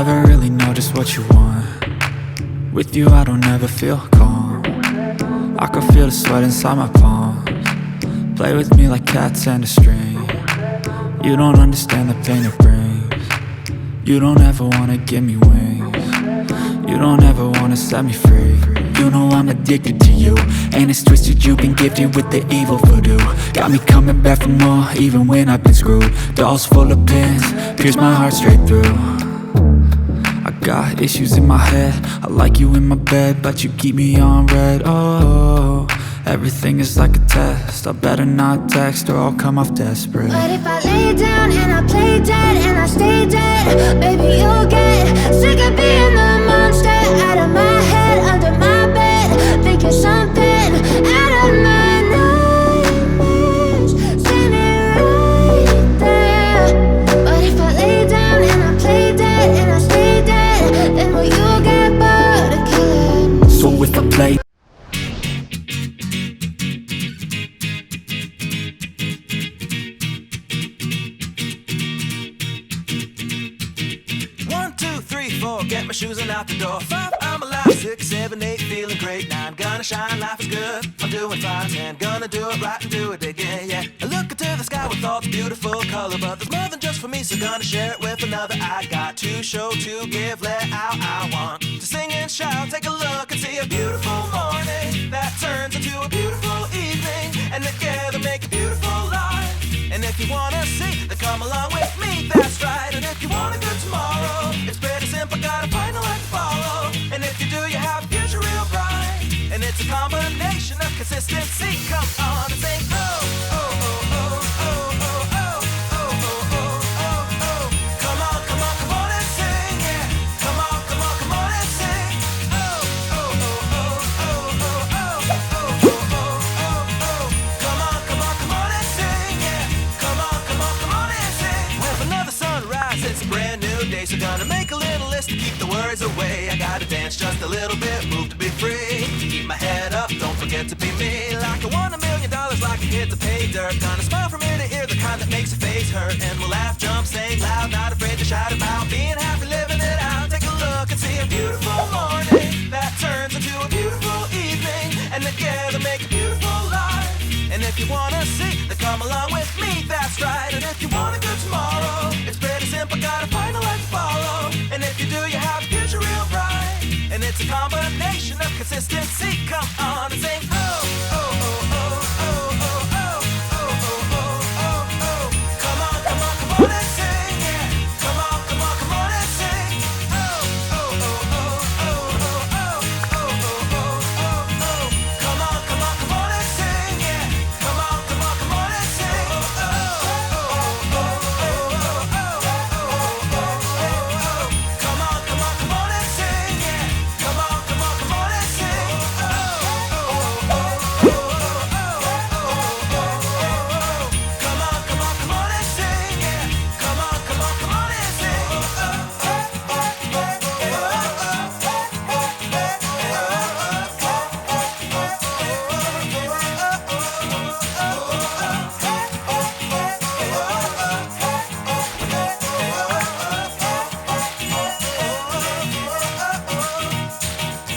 never really know just what you want. With you I don't ever feel calm. I can feel the sweat inside my palms. Play with me like cats and a string. You don't understand the pain it brings. You don't ever wanna give me wings. You don't ever wanna set me free. You know I'm addicted to you, and it's twisted, you've been gifted with the evil voodoo. Got me coming back for more, even when I've been screwed. Dolls full of pins, pierce my heart straight through. I got issues in my head, I like you in my bed, but you keep me on red. Oh, everything is like a test, I better not text or I'll come off desperate. But if I lay down and I play dead and I stay dead, baby you'll get sick of being the monster out of my head, under my bed, thinking something out of my nightmares, standing right there. But if I lay down and I play dead and I stay dead, then will you get bored of killing? So if I play get my shoes and out the door. 5, I'm alive. 6, 7, 8, feeling great. 9, gonna shine, life is good. I'm doing fine. 10, gonna do it right and do it again, yeah. I look into the sky with all the beautiful color, but there's more than just for me, so gonna share it with another. I got to show, to give, let out. I want to sing and shout. Take a look and see a beautiful morning that turns into a beautiful evening, and together make a beautiful life. And if you wanna see, then come along with me, that's right. And if you want a good tomorrow, it's pretty simple, got a final life to follow. And if you do, you have a future real bright. And it's a combination of consistency. Come on and sing, oh, oh, oh, oh, oh, oh, oh, oh, oh, oh, oh, oh. Come on, come on, come on and sing, yeah. Come on, come on, come on and sing. Oh, oh, oh, oh, oh, oh, oh, oh, oh, oh, oh. Come on, come on, come on and sing, yeah. Come on, come on, come on and sing. With another sunrise, it's a brand new day, so gonna make a little list to keep the worries away. I gotta dance just a little bit, move to be free. Keep my head up, don't forget to be me. Like I won $1 million, like I hit the pay dirt. Gonna smile from ear to ear, the kind that makes your face hurt. And we'll laugh, jump, sing loud, not afraid to shout about being happy, living it out. Take a look and see a beautiful morning that turns into a beautiful evening, and together make a beautiful life. And if you wanna see, then come along with me, that's right. And if you want a good tomorrow, it's pretty simple, got a final life to follow. And if you do, you have a future real bright. And it's a combination of consistency. Come on and sing, oh, oh, oh,